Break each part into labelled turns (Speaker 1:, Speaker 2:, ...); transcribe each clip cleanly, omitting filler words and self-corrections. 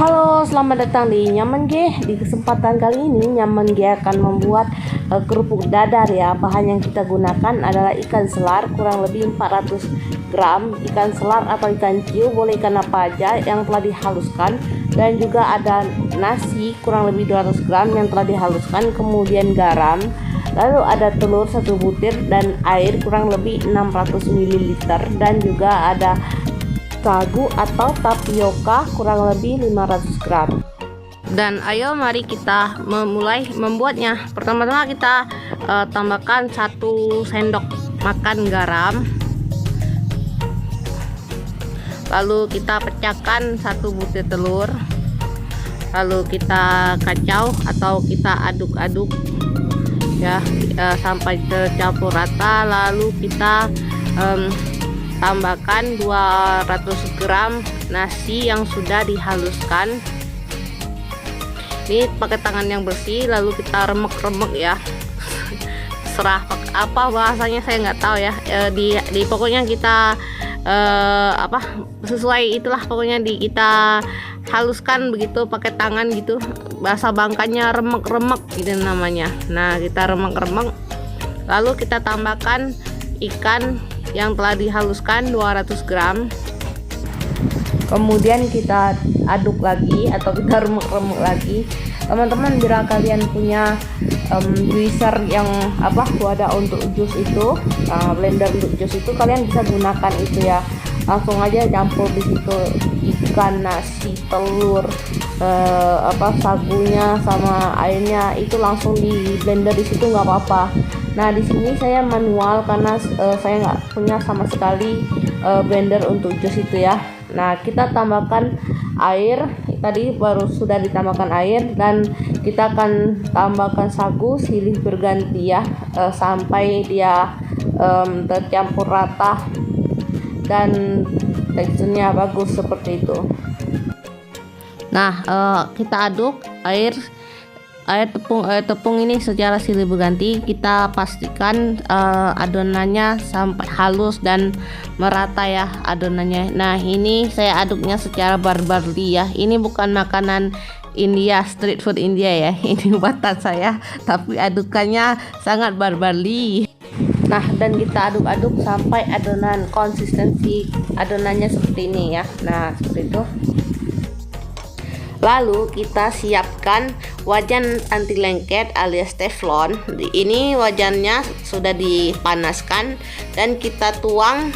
Speaker 1: Halo, selamat datang di Nyaman G. Di kesempatan kali ini Nyaman G akan membuat kerupuk dadar ya. Bahan yang kita gunakan adalah ikan selar kurang lebih 400 gram, ikan selar atau ikan ciu, boleh ikan apa aja yang telah dihaluskan, dan juga ada nasi kurang lebih 200 gram yang telah dihaluskan, kemudian garam, lalu ada telur 1 butir dan air kurang lebih 600 ml, dan juga ada sagu atau tapioka kurang lebih 500 gram. Dan ayo mari kita memulai membuatnya. Pertama-tama kita tambahkan 1 sendok makan garam, lalu kita pecahkan 1 butir telur, lalu kita kacau atau kita aduk-aduk ya sampai tercampur rata. Lalu kita tambahkan 200 gram nasi yang sudah dihaluskan. Ini pakai tangan yang bersih, lalu kita remek-remek ya. Serah apa bahasanya saya nggak tahu ya. Di pokoknya kita sesuai itulah, pokoknya kita haluskan begitu pakai tangan gitu. Bahasa Bangkanya remek-remek gitu namanya. Nah, kita remek-remek, lalu kita tambahkan ikan yang telah dihaluskan 200 gram. Kemudian kita aduk lagi atau kita remek-remek lagi. Teman-teman, bila kalian punya juicer yang wadah untuk jus itu, blender untuk jus itu, kalian bisa gunakan itu ya. Langsung aja campur di situ ikan, nasi, telur, sagunya sama airnya, itu langsung di blender di situ, nggak apa-apa. Nah, di sini saya manual karena saya nggak punya sama sekali blender untuk jus itu ya. Nah, kita tambahkan air, tadi baru sudah ditambahkan air, dan kita akan tambahkan sagu silih berganti ya, sampai dia tercampur rata dan teksturnya bagus seperti itu. Nah, kita aduk air tepung ini secara silih berganti. Kita pastikan adonannya sampai halus dan merata ya adonannya. Nah, ini saya aduknya secara barbarly ya. Ini bukan makanan India, street food India ya. Ini buatan saya, tapi adukannya sangat barbarly. Nah, dan kita aduk-aduk sampai adonan konsistensi adonannya seperti ini ya. Nah, seperti itu. Lalu kita siapkan wajan anti lengket alias teflon. Ini wajannya sudah dipanaskan dan kita tuang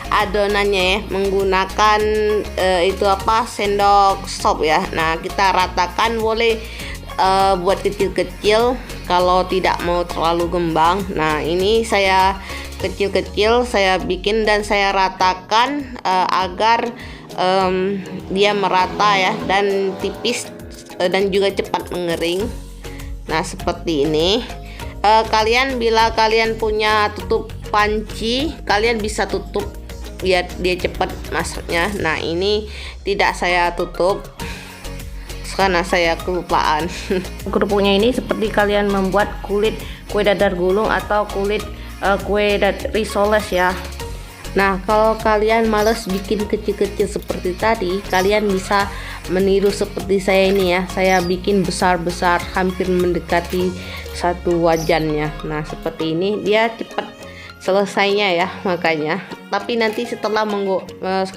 Speaker 1: adonannya ya, menggunakan sendok sop ya. Nah, kita ratakan, boleh buat kecil-kecil kalau tidak mau terlalu gembang. Nah, ini saya kecil-kecil saya bikin dan saya ratakan agar dia merata ya, dan tipis dan juga cepat mengering. Nah, seperti ini. Bila kalian punya tutup panci, kalian bisa tutup biar dia cepat masaknya. Nah, ini tidak saya tutup karena saya kelupaan. Kerupuknya ini seperti kalian membuat kulit kue dadar gulung atau kulit kue risoles ya. Nah, kalau kalian males bikin kecil-kecil seperti tadi, kalian bisa meniru seperti saya ini ya. Saya bikin besar-besar, hampir mendekati 1 wajannya. Nah, seperti ini dia cepat selesainya ya, makanya. Tapi nanti setelah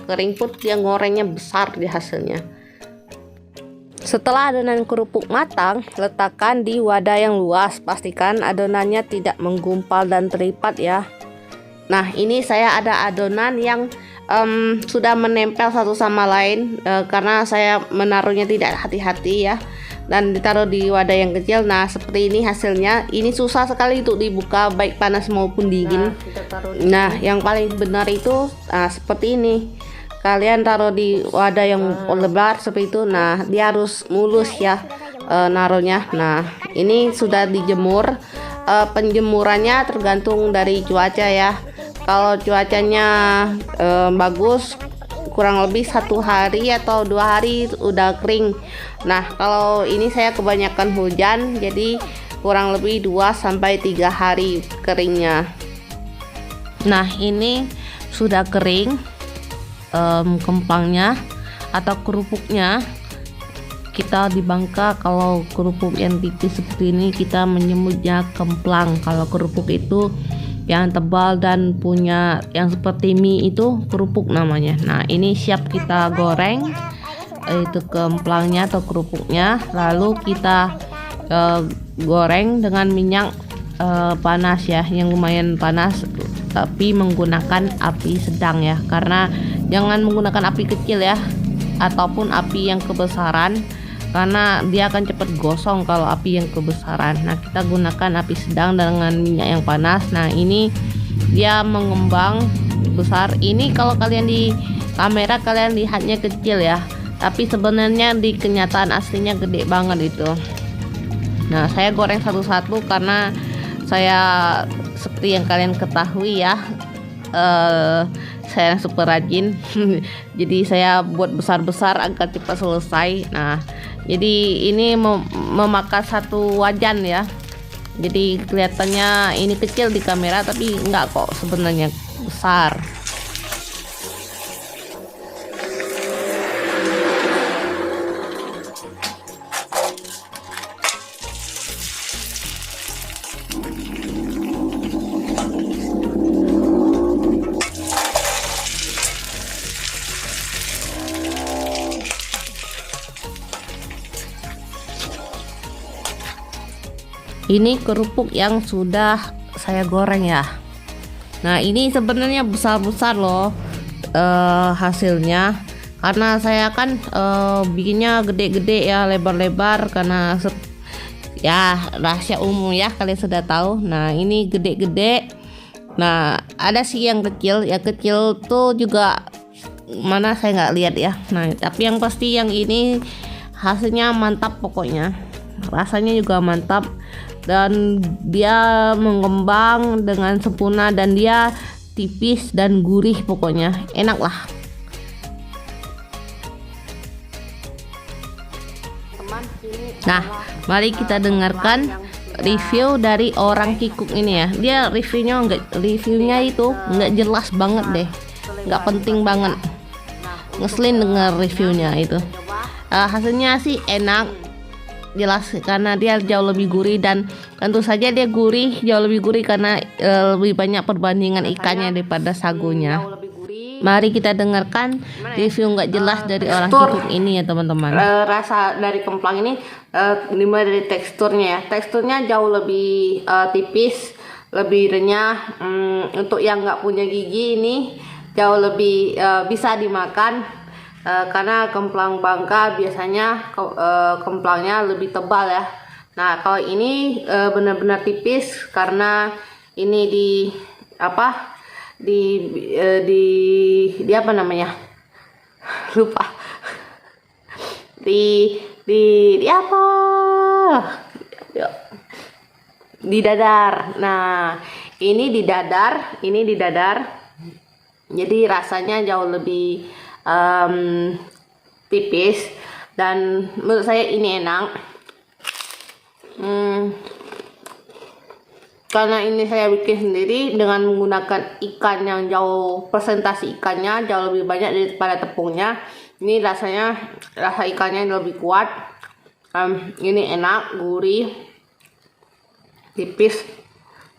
Speaker 1: kering pun dia gorengnya besar di hasilnya. Setelah adonan kerupuk matang, letakkan di wadah yang luas. Pastikan adonannya tidak menggumpal dan terlipat ya. Nah, ini saya ada adonan yang sudah menempel satu sama lain karena saya menaruhnya tidak hati-hati ya, dan ditaruh di wadah yang kecil. Nah, seperti ini hasilnya. Ini susah sekali untuk dibuka baik panas maupun dingin. Nah, yang paling benar itu seperti ini. Kalian taruh di wadah yang lebar seperti itu. Nah, dia harus mulus ya naruhnya. Nah, ini sudah dijemur. Penjemurannya tergantung dari cuaca ya. Kalau cuacanya bagus, kurang lebih 1 hari atau 2 hari udah kering. Nah, kalau ini saya kebanyakan hujan, jadi kurang lebih 2-3 hari keringnya. Nah, ini sudah kering kempangnya.
Speaker 2: atau kerupuknya. Kita di Bangka kalau kerupuk yang tipis seperti ini kita menyebutnya kemplang. Kalau kerupuk itu yang tebal dan punya yang seperti mie itu kerupuk namanya. Nah, ini siap kita goreng, itu kemplangnya atau kerupuknya. Lalu kita goreng dengan minyak panas ya, yang lumayan panas, tapi menggunakan api sedang ya, karena jangan menggunakan api kecil ya, ataupun api yang kebesaran, karena dia akan cepat gosong kalau api yang kebesaran. Nah, kita gunakan api sedang dengan minyak yang panas. Nah, ini dia mengembang besar. Ini kalau kalian di kamera kalian lihatnya kecil ya, tapi sebenarnya di kenyataan aslinya gede banget itu. Nah, saya goreng satu-satu karena saya seperti yang kalian ketahui ya, saya super rajin. Jadi saya buat besar-besar agar cepat selesai. Nah, jadi ini memakan satu wajan ya. Jadi kelihatannya ini kecil di kamera, tapi enggak kok, sebenarnya besar. Ini kerupuk yang sudah saya goreng ya. Nah, ini sebenarnya besar-besar loh hasilnya, karena saya kan bikinnya gede-gede ya, lebar-lebar, karena ya rahasia umum ya, kalian sudah tahu. Nah, ini gede-gede. Nah, ada sih yang kecil. Yang kecil tuh juga mana saya nggak lihat ya. Nah, tapi yang pasti yang ini hasilnya mantap pokoknya. Rasanya juga mantap dan dia mengembang dengan sempurna dan dia tipis dan gurih, pokoknya enak lah. Nah, mari kita dengarkan review dari orang kikuk ini ya. Dia reviewnya itu nggak jelas banget deh, nggak penting banget. Ngeselin denger reviewnya itu. Hasilnya sih enak, jelas, karena dia jauh lebih gurih, dan tentu saja dia jauh lebih gurih karena lebih banyak perbandingan ikannya daripada sagunya. Mari kita dengarkan review nggak jelas dari orang kikuk ini ya teman-teman.
Speaker 1: Rasa dari kemplang ini dimulai dari teksturnya ya. Teksturnya jauh lebih tipis, lebih renyah. Untuk yang nggak punya gigi ini jauh lebih bisa dimakan. Karena kemplang Bangka biasanya kemplangnya lebih tebal ya. Nah, kalau ini benar-benar tipis karena ini di apa namanya, lupa, di apa, di dadar. Nah, ini di dadar, jadi rasanya jauh lebih tipis, dan menurut saya ini enak. Karena ini saya bikin sendiri dengan menggunakan ikan yang persentase ikannya jauh lebih banyak daripada tepungnya. Ini rasa ikannya lebih kuat. Ini enak, gurih, tipis.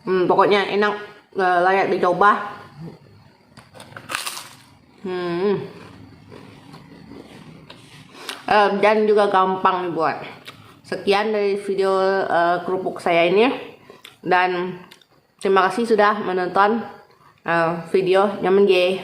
Speaker 1: Pokoknya enak, layak dicoba. Dan juga gampang dibuat. Sekian dari video kerupuk saya ini, dan terima kasih sudah menonton video Nyaman Ge.